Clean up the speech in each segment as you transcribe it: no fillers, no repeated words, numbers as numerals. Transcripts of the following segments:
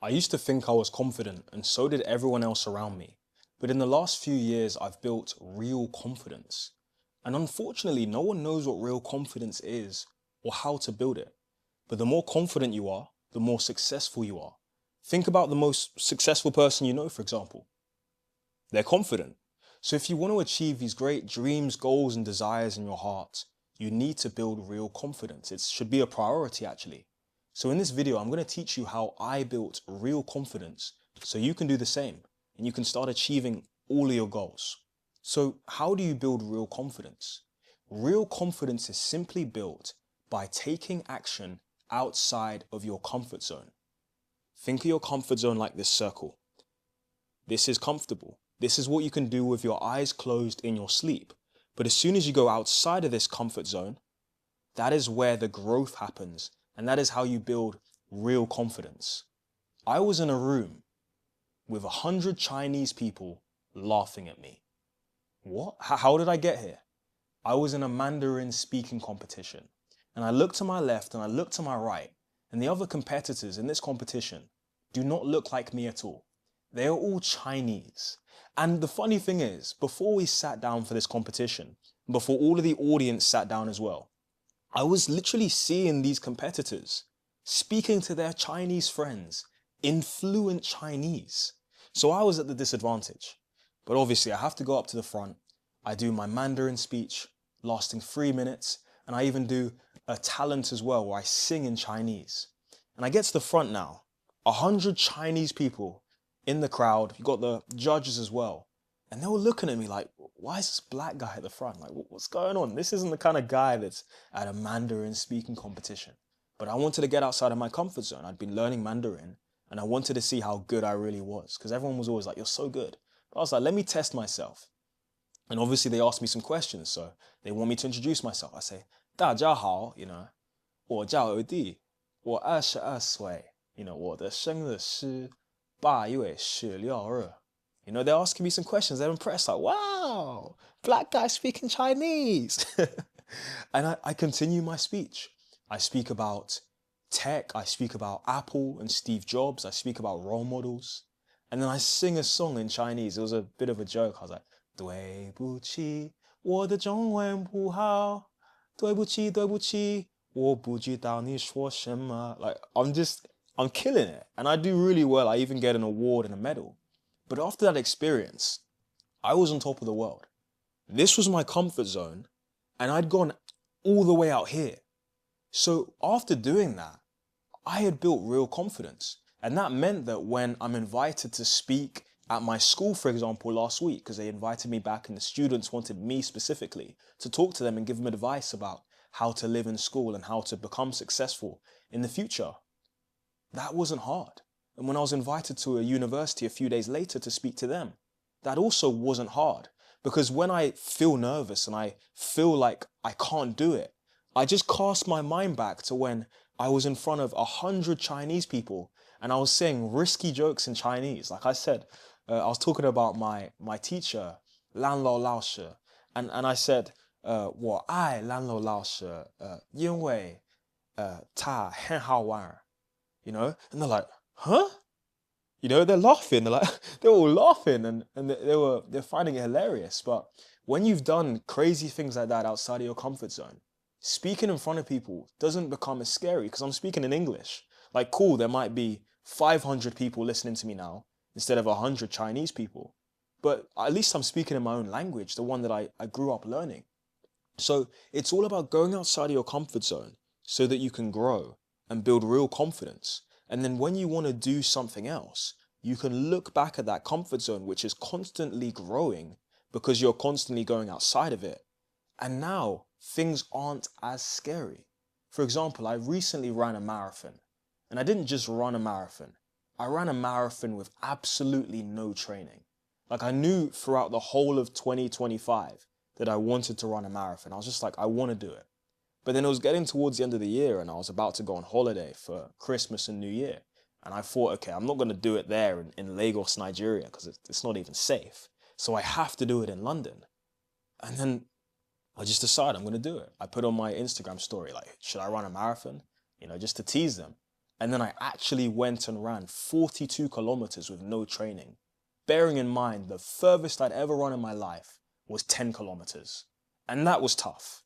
I used to think I was confident, and so did everyone else around me. But in the last few years, I've built real confidence. And unfortunately, no one knows what real confidence is or how to build it. But the more confident you are, the more successful you are. Think about the most successful person you know, for example. They're confident. So if you want to achieve these great dreams, goals, and desires in your heart, you need to build real confidence. It should be a priority, actually. So in this video, I'm going to teach you how I built real confidence so you can do the same and you can start achieving all of your goals. So how do you build real confidence? Real confidence is simply built by taking action outside of your comfort zone. Think of your comfort zone like this circle. This is comfortable. This is what you can do with your eyes closed in your sleep. But as soon as you go outside of this comfort zone, that is where the growth happens, and that is how you build real confidence. I was in a room with 100 Chinese people laughing at me. What? How did I get here? I was in a Mandarin speaking competition, and I looked to my left and I looked to my right, and the other competitors in this competition do not look like me at all. They are all Chinese. And the funny thing is, before we sat down for this competition, before all of the audience sat down as well, I was literally seeing these competitors speaking to their Chinese friends in fluent Chinese. So I was at the disadvantage. But obviously I have to go up to the front. I do my Mandarin speech lasting 3 minutes, and I even do a talent as well where I sing in Chinese. And I get to the front now, 100 Chinese people in the crowd. You've got the judges as well. And they were looking at me like, why is this black guy at the front? Like, what's going on? This isn't the kind of guy that's at a Mandarin speaking competition. But I wanted to get outside of my comfort zone. I'd been learning Mandarin and I wanted to see how good I really was because everyone was always like, you're so good. But I was like, let me test myself. And obviously they asked me some questions. So they want me to introduce myself. I say, 大家好, "我叫欧弟, 我22岁, 我的生日是8月16日." They're asking me some questions. They're impressed, like, wow, black guy speaking Chinese. And I continue my speech. I speak about tech. I speak about Apple and Steve Jobs. I speak about role models. And then I sing a song in Chinese. It was a bit of a joke. I was like, 对不起，我的中文不好。对不起，对不起，我不知道你说什么. Like, I'm killing it. And I do really well. I even get an award and a medal. But after that experience, I was on top of the world. This was my comfort zone, and I'd gone all the way out here. So after doing that, I had built real confidence. And that meant that when I'm invited to speak at my school, for example, last week, because they invited me back and the students wanted me specifically to talk to them and give them advice about how to live in school and how to become successful in the future, that wasn't hard. And when I was invited to a university a few days later to speak to them, that also wasn't hard. Because when I feel nervous and I feel like I can't do it, I just cast my mind back to when I was in front of 100 Chinese people and I was saying risky jokes in Chinese. Like I said, I was talking about my teacher, Lan Lo Lao Shi, and I said, 我爱兰楼老师，因为他很好玩. And they're like, huh? They're laughing. They're like, they're all laughing and they're finding it hilarious. But when you've done crazy things like that outside of your comfort zone, speaking in front of people doesn't become as scary because I'm speaking in English. Like, cool, there might be 500 people listening to me now instead of 100 Chinese people. But at least I'm speaking in my own language, the one that I grew up learning. So it's all about going outside of your comfort zone so that you can grow and build real confidence. And then when you want to do something else, you can look back at that comfort zone, which is constantly growing because you're constantly going outside of it. And now things aren't as scary. For example, I recently ran a marathon, and I didn't just run a marathon. I ran a marathon with absolutely no training. Like, I knew throughout the whole of 2025 that I wanted to run a marathon. I was just like, I want to do it. But then it was getting towards the end of the year and I was about to go on holiday for Christmas and New Year. And I thought, okay, I'm not going to do it there in Lagos, Nigeria, because it's not even safe. So I have to do it in London. And then I just decided I'm going to do it. I put on my Instagram story, like, should I run a marathon? Just to tease them. And then I actually went and ran 42 kilometers with no training. Bearing in mind, the furthest I'd ever run in my life was 10 kilometers. And that was tough.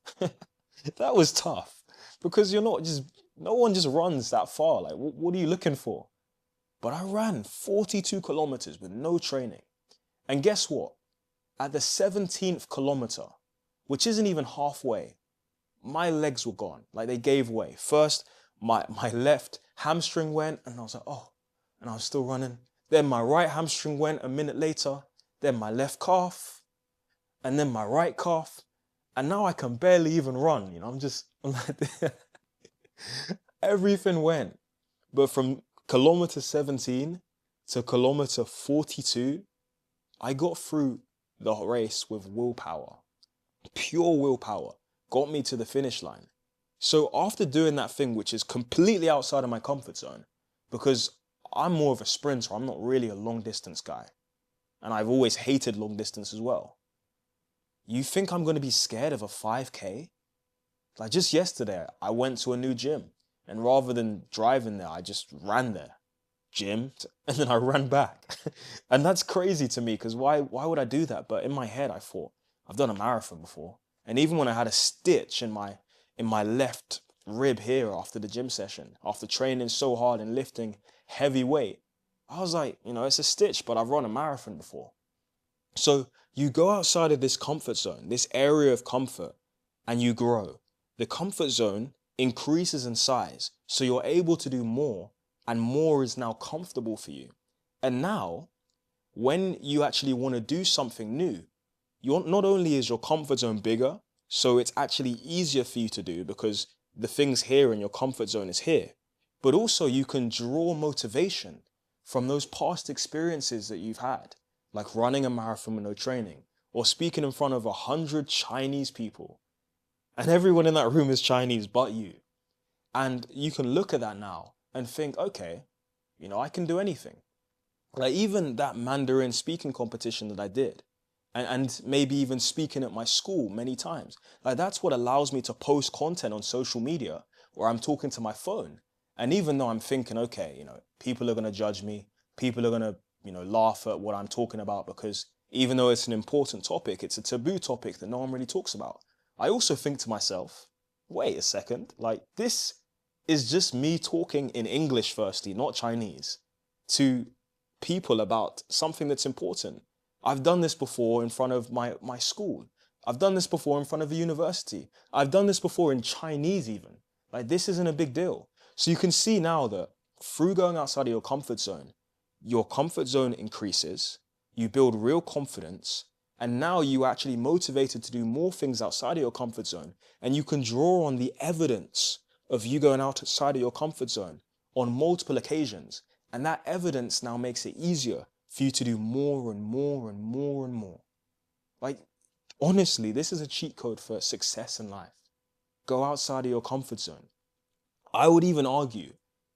That was tough because no one just runs that far. Like, what are you looking for? But I ran 42 kilometers with no training. And guess what? At the 17th kilometer, which isn't even halfway, my legs were gone. Like, they gave way. First, my left hamstring went, and I was like, oh, and I was still running. Then my right hamstring went a minute later. Then my left calf, and then my right calf. And now I can barely even run. I'm like, everything went. But from kilometer 17 to kilometer 42, I got through the race with willpower. Pure willpower got me to the finish line. So after doing that thing, which is completely outside of my comfort zone, because I'm more of a sprinter, I'm not really a long distance guy. And I've always hated long distance as well. You think I'm going to be scared of a 5K? Like, just yesterday, I went to a new gym, and rather than driving there, I just ran there, gym, and then I ran back. And that's crazy to me, because why would I do that? But in my head, I thought, I've done a marathon before. And even when I had a stitch in my left rib here after the gym session, after training so hard and lifting heavy weight, I was like, it's a stitch, but I've run a marathon before. So you go outside of this comfort zone, this area of comfort, and you grow. The comfort zone increases in size, so you're able to do more, and more is now comfortable for you. And now, when you actually want to do something new, not only is your comfort zone bigger, so it's actually easier for you to do because the things here in your comfort zone is here, but also you can draw motivation from those past experiences that you've had, like running a marathon with no training, or speaking in front of 100 Chinese people. And everyone in that room is Chinese but you. And you can look at that now and think, okay, I can do anything. Like even that Mandarin speaking competition that I did, and maybe even speaking at my school many times. Like that's what allows me to post content on social media where I'm talking to my phone. And even though I'm thinking, okay, people are going to judge me, people are going to, laugh at what I'm talking about because even though it's an important topic, it's a taboo topic that no one really talks about. I also think to myself, wait a second, like this is just me talking in English firstly, not Chinese, to people about something that's important. I've done this before in front of my school. I've done this before in front of a university. I've done this before in Chinese even. Like this isn't a big deal. So you can see now that through going outside of your comfort zone increases, you build real confidence, and now you're actually motivated to do more things outside of your comfort zone, and you can draw on the evidence of you going outside of your comfort zone on multiple occasions, and that evidence now makes it easier for you to do more and more and more and more. Like, honestly, this is a cheat code for success in life. Go outside of your comfort zone. I would even argue,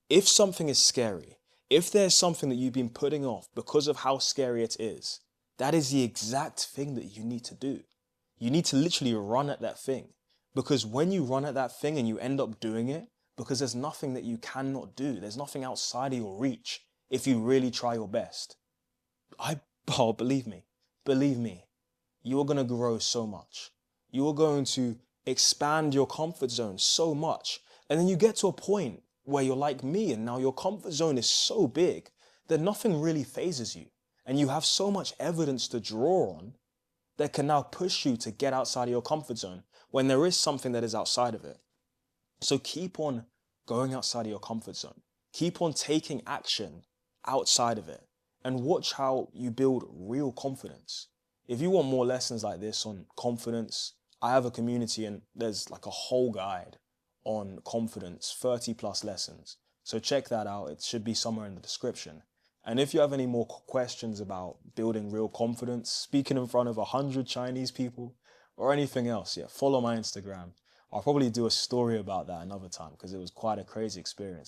if something is scary, if there's something that you've been putting off because of how scary it is, that is the exact thing that you need to do. You need to literally run at that thing. Because when you run at that thing and you end up doing it, because there's nothing that you cannot do, there's nothing outside of your reach if you really try your best. Believe me, you're going to grow so much. You're going to expand your comfort zone so much. And then you get to a point where you're like me and now your comfort zone is so big that nothing really phases you. And you have so much evidence to draw on that can now push you to get outside of your comfort zone when there is something that is outside of it. So keep on going outside of your comfort zone. Keep on taking action outside of it and watch how you build real confidence. If you want more lessons like this on confidence, I have a community and there's like a whole guide on confidence, 30 plus lessons. So check that out. It should be somewhere in the description. And if you have any more questions about building real confidence, speaking in front of 100 Chinese people, or anything else, follow my Instagram. I'll probably do a story about that another time because it was quite a crazy experience.